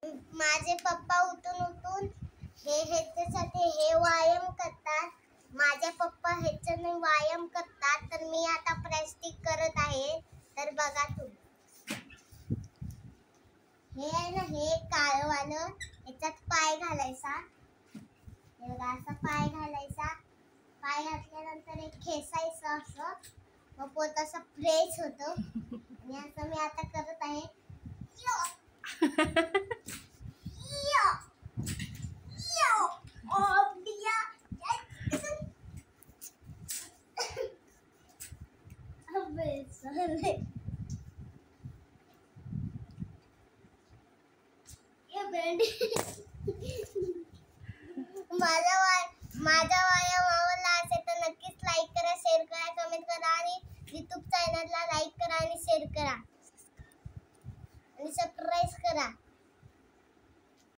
माझे पप्पा उठून हे ह्याच्यासाठी हे व्यायाम करतात. माझे पप्पा ह्याच्याने व्यायाम करतात, तर मी आता प्रॅक्टिस करत आहे. तर बघा तुम्ही, हे आहे ना, हे काळवालं, याच्यात पाय घालायचा. हे बघा, असा पाय घालायचा. पाय घातल्यानंतर एक खेचायचं असं, मग पोट असं प्रेस होतं. आणि असं मी आता करत आहे. माझा व्यायाम आवडला असेल तर नक्कीच लाईक करा, शेअर करा, कमेंट करा आणि YouTube चॅनलला लाईक करा आणि शेअर करा आणि सबस्क्राईब करा.